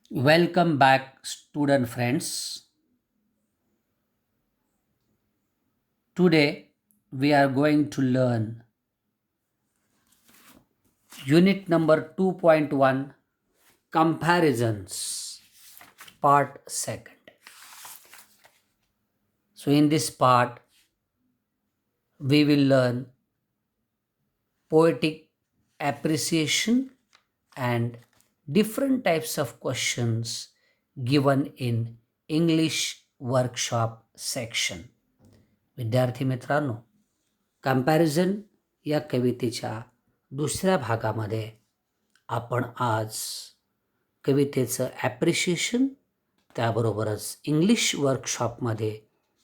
Welcome back, student friends. Today we are going to learn unit number 2.1 Comparisons, part 2nd. So, in this part, we will learn poetic appreciation and different types of questions given in English workshop section. विद्यार्थी मित्रांनो, comparison या कवितेच्या दुसऱ्या भागामध्ये आपण आज कवितेचं appreciation त्याबरोबरच English वर्कशॉपमध्ये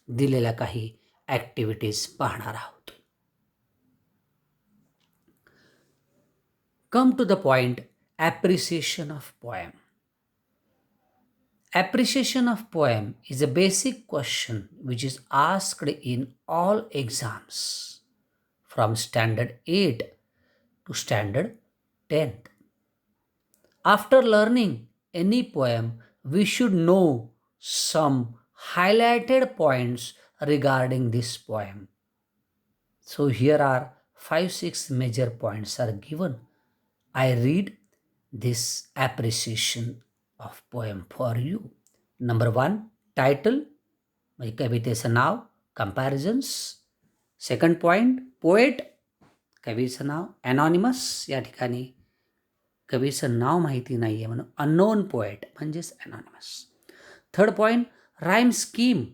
दिलेल्या काही ॲक्टिव्हिटीज पाहणार आहोत. Come to the point, appreciation of poem. Appreciation of poem is a basic question which is asked in all exams from standard 8 to standard 10th. After learning any poem, we should know some highlighted points regarding this poem. So here are 5-6 major points are given. I read this appreciation of poem for you. Number 1, title, म्हणजे कवितेचं नाव, comparisons. Second point, poet, कवीचं नाव. Anonymous, या ठिकाणी कवीचं नाव माहिती नाही आहे म्हणून unknown poet म्हणजेच anonymous. Third point, rhyme scheme.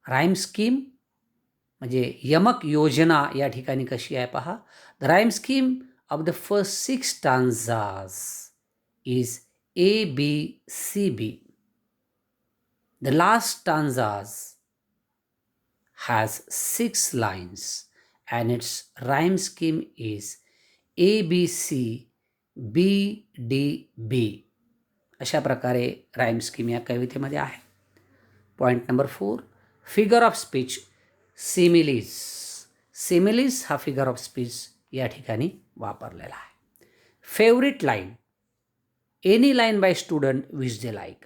Rhyme scheme म्हणजे यमक योजना या ठिकाणी कशी आहे पहा. The rhyme scheme of the first 6 stanzas is A, B, C, B. The last stanzas has 6 lines and its rhyme scheme is A, B, C, B, D, B. अशा प्रकारे राईम स्कीम या कवितेमध्ये आहे. Point number 4, figure of speech, similes. Similes हा figure of speech या ठिकाणी वापरलेला आहे. Favourite line, any line by student which they like.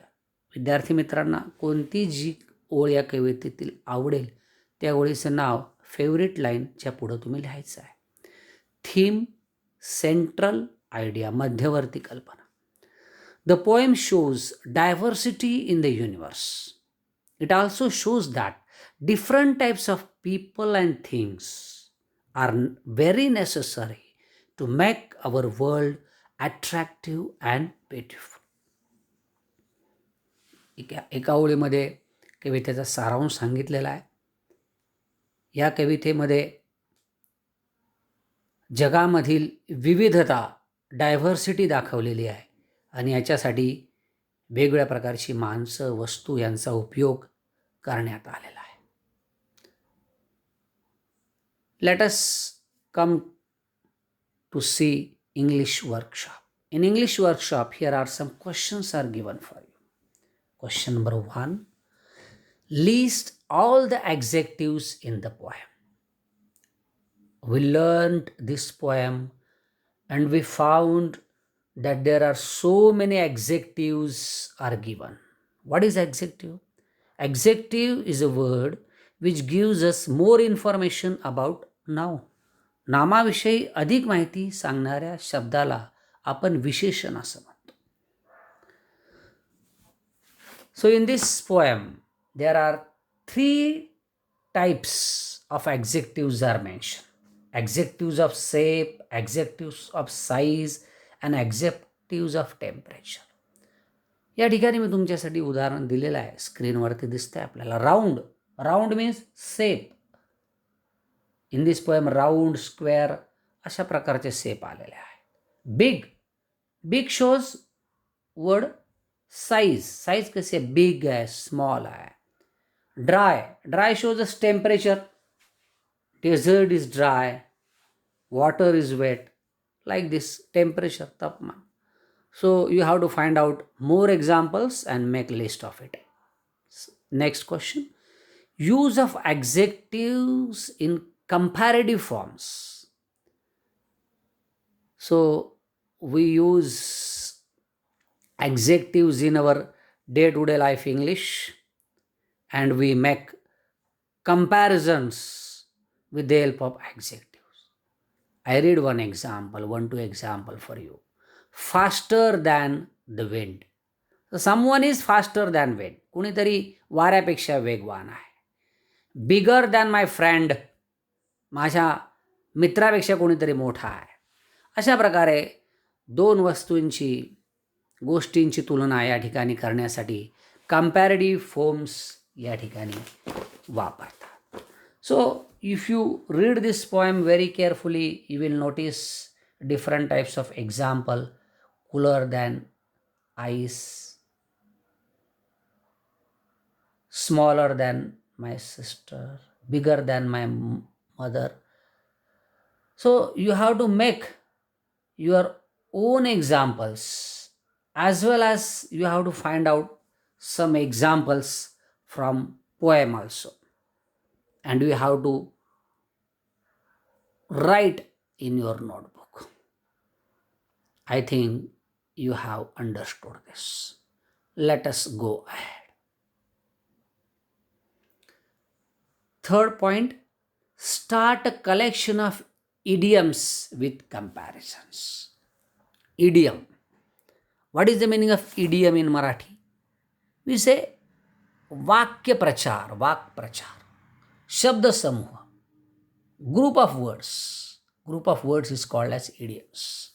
विद्यार्थी मित्रांना कोणती जी ओळ या कवितेतील आवडेल त्या ओळीचं नाव फेवरेट लाईनच्या पुढं तुम्ही लिहायचं आहे. थीम, सेंट्रल आयडिया, मध्यवर्ती कल्पना. The poem shows diversity in the universe. It also shows that different types of people and things are very necessary to make our world attractive and beautiful. एका ओळीमध्ये कवितेचा सारांश सांगितलेला आहे. या कवितेमध्ये जगामधील विविधता, डायव्हर्सिटी दाखवलेली आहे आणि याच्यासाठी वेगवेगळ्या प्रकारची माणसं, वस्तू यांचा उपयोग करण्यात आलेला आहे. Let us come to see English workshop. In English workshop, here are some questions are given for you. Question number 1, list all the adjectives in the poem. We learned this poem and we found that there are so many adjectives are given. What is adjective? Adjective is a word which gives us more information about noun. नामाविषयी अधिक माहिती सांगणाऱ्या शब्दाला आपण विशेषण असं म्हणतो. So in this poem there are 3 types of adjectives are mentioned. Adjectives of shape, adjectives of size and adjectives of temperature. या ठिकाणी मी तुमच्यासाठी उदाहरण दिलेलं आहे, स्क्रीनवरती दिसतंय आपल्याला. Round, round means shape. In this poem round, square अशा प्रकारचे शेप आलेले आहेत. Big, big shows word size. Size कशी आहे, बिग आहे, स्मॉल आहे. Dry, dry shows us temperature. Desert is dry, water is wet, like this, temperature, tapman. So you have to find out more examples and make list of it. Next question, use of adjectives in comparative forms. So we use adjectives in our day-to-day life English, and we make comparisons with the help of adjectives. I read two example for you. Faster than the wind. So someone is faster than wind. कुणीतरी वाऱ्यापेक्षा वेगवान आहे. बिगर than my friend. माझ्या मित्रापेक्षा कोणीतरी मोठा आहे. अशा प्रकारे दोन गोष्टींची तुलना या ठिकाणी करण्यासाठी कंपॅरेटिव्ह फॉर्म्स या ठिकाणी वापरतात. So if you read this poem very carefully, you will notice different types of example: cooler than ice, smaller than my sister, bigger than my mother. So you have to make your own examples, as well as you have to find out some examples from poem also, and you have to write in your notebook. I think you have understood this. Let us go ahead. Third point, start a collection of idioms with comparisons. Idiom. What is the meaning of idiom in Marathi? We say वाक्य प्रचार, वाक प्रचार, शब्द समूह, group of words. Group of words is called as idioms.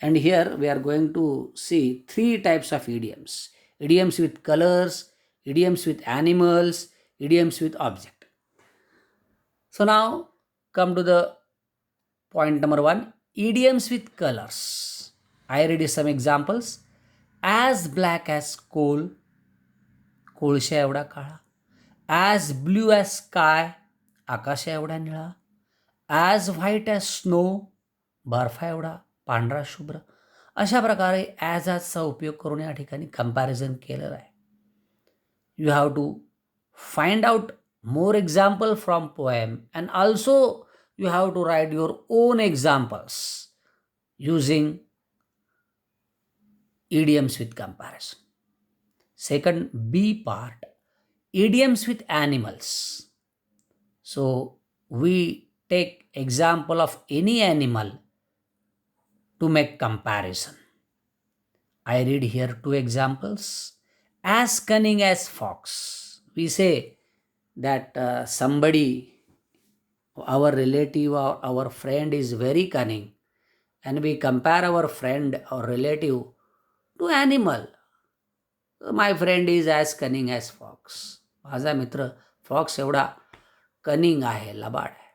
And here we are going to see three types of idioms. Idioms with colors, idioms with animals, idioms with object. So now come to the point number 1, idioms with colors. I read some examples. As black as coal, कोळशा एवढा काळा. As blue as sky, आकाशा एवढा निळा. As white as snow, बर्फा एवढा पांढरा शुभ्र. अशा प्रकारे as चा उपयोग करून या ठिकाणी कंपॅरिझन केलेलं आहे. You have to find out more example from poem, and also you have to write your own examples using idioms with comparison. Second, B part, idioms with animals. So we take example of any animal to make comparison. I read here two examples. As cunning as fox. We say that somebody, our relative or our friend is very cunning, and we compare our friend or relative to animal. My friend is as cunning as fox. माझा मित्र fox एवढा cunning आहे, लबाड आहे.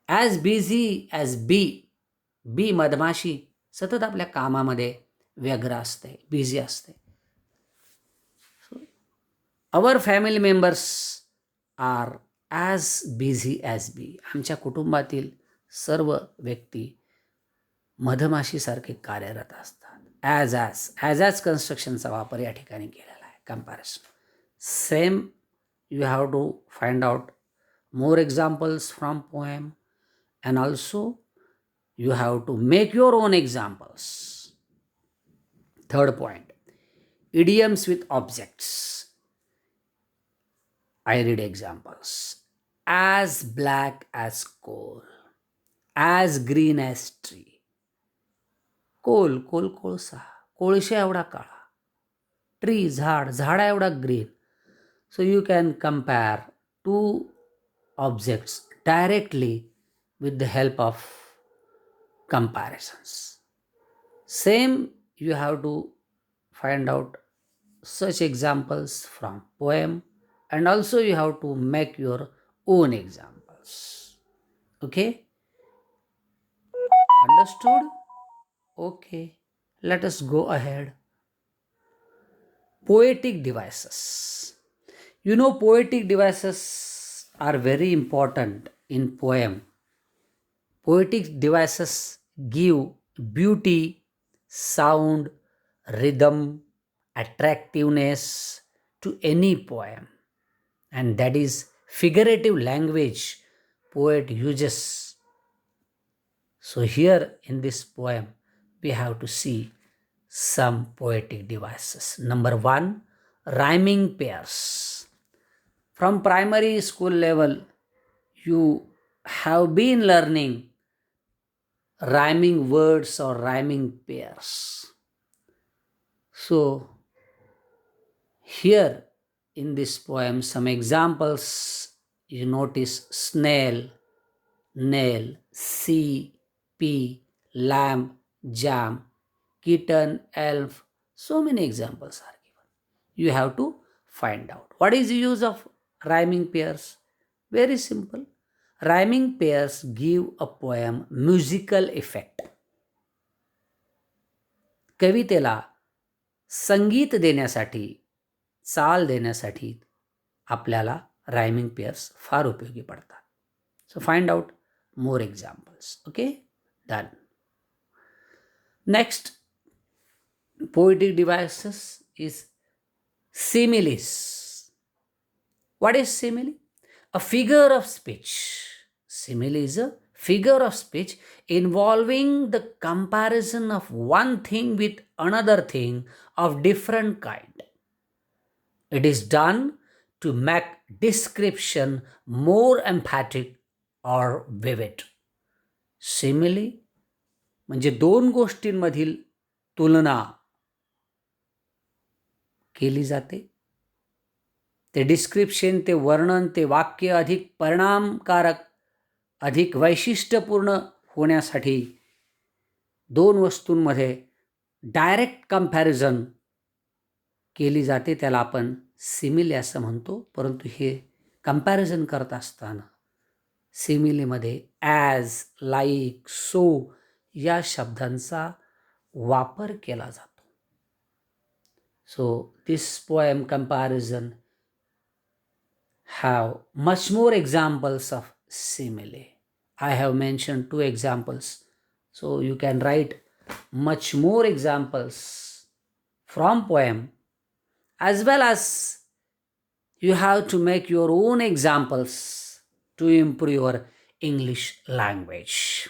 As busy as B मधमाशी सतत आपल्या कामामध्ये व्यग्र असते, बिझी असते. Our family members are as busy as bee. आमच्या कुटुंबातील सर्व व्यक्ती मधमाशीसारखे कार्यरत असतात. ॲज कन्स्ट्रक्शनचा वापर या ठिकाणी केलेला आहे. Comparison. Same you have to find out more examples from poem, and also you have to make your own examples. Third point, idioms with objects. I read examples. As black as coal, as green as tree. कोल कोळसा, कोळशा एवढा काळा. Tree झाडा एवढा green. So you can compare two objects directly with the help of comparisons. Same, you have to find out such examples from poem, and also you have to make your own examples. Okay? Understood? Okay. Let us go ahead. Poetic devices. You know, poetic devices are very important in poem. Poetic devices give beauty, sound, rhythm, attractiveness to any poem, and that is figurative language poet uses. So here in this poem we have to see some poetic devices. Number 1, rhyming pairs. From primary school level, you have been learning rhyming words or rhyming pairs. So, here in this poem, some examples you notice: snail, nail, sea, pea, lamb, jam, kitten, elf. So many examples are given. You have to find out. What is the use of rhyming pairs? Very simple. Rhyming pairs give a poem musical effect. कवितेला संगीत देण्यासाठी, चाल देण्यासाठी आपल्याला rhyming pairs फार उपयोगी पडतात. So find out more examples. Okay, done. Next poetic devices is similes. What is simile? A figure of speech. Simile is a figure of speech involving the comparison of one thing with another thing of different kind. It is done to make description more emphatic or vivid. Simile म्हणजे दोन गोष्टींमधील तुलना केली जाते. ते description, ते वर्णन, ते वाक्य अधिक परिणामकारक, अधिक वैशिष्ट्यपूर्ण होण्यासाठी दोन वस्तूंमध्ये डायरेक्ट कंपॅरिझन केली जाते. त्याला आपण सिमिले असं म्हणतो. परंतु हे कंपॅरिझन करत असताना सिमिलेमध्ये ॲज, लाईक, सो या शब्दांचा वापर केला जातो. So this poem comparison have much more examples of simile. I have mentioned 2 examples. So you can write much more examples from poem, as well as you have to make your own examples to improve your English language.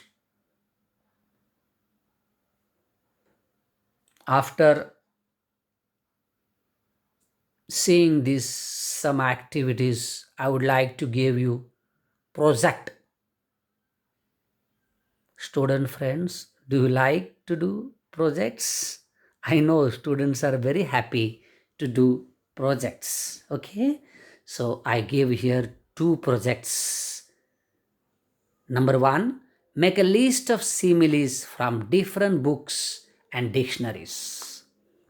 After seeing these some activities, I would like to give you project. Student friends, do you like to do projects? I know students are very happy to do projects. Okay, so I give here 2 projects. Number 1, make a list of similes from different books and dictionaries.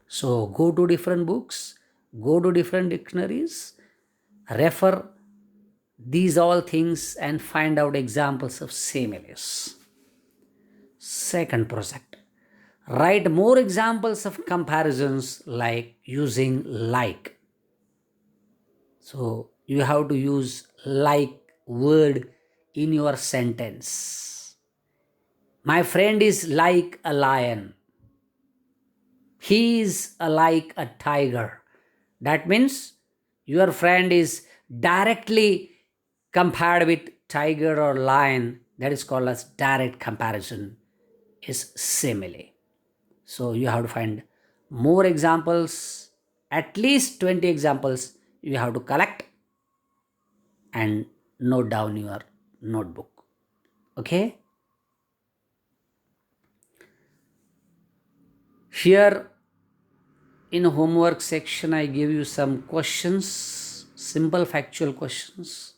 So go to different books, go to different dictionaries, refer these all things and find out examples of similes. Second project, write more examples of comparisons like using like. So you have to use like word in your sentence. My friend is like a lion. He is like a tiger. That means your friend is directly compared with tiger or lion. That is called as direct comparison, is simile. So you have to find more examples, at least 20 examples you have to collect and note down your notebook. Okay? Here in homework section, I give you some questions, simple factual questions.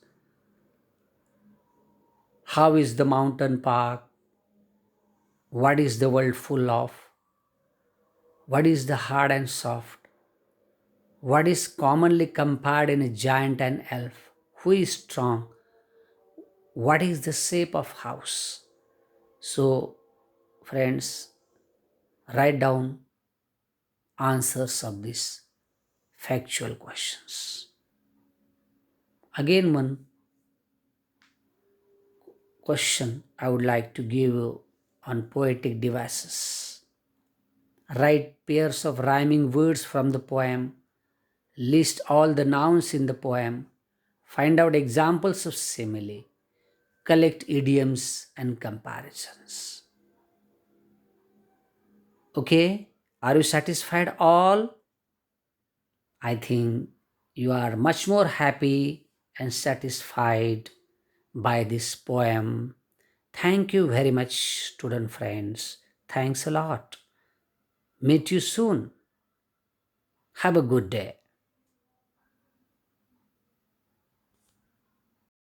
How is the mountain park? What is the world full of? What is the hard and soft? What is commonly compared in a giant and elf? Who is strong? What is the shape of house? So, friends, write down answers of these factual questions. Again, one question I would like to give you on poetic devices. Write pairs of rhyming words from the poem. List all the nouns in the poem. Find out examples of simile. Collect idioms and comparisons. Okay, Are you satisfied all? I think you are much more happy and satisfied by this poem. Thank you very much, student friends. Thanks a lot. Meet you soon. Have a good day.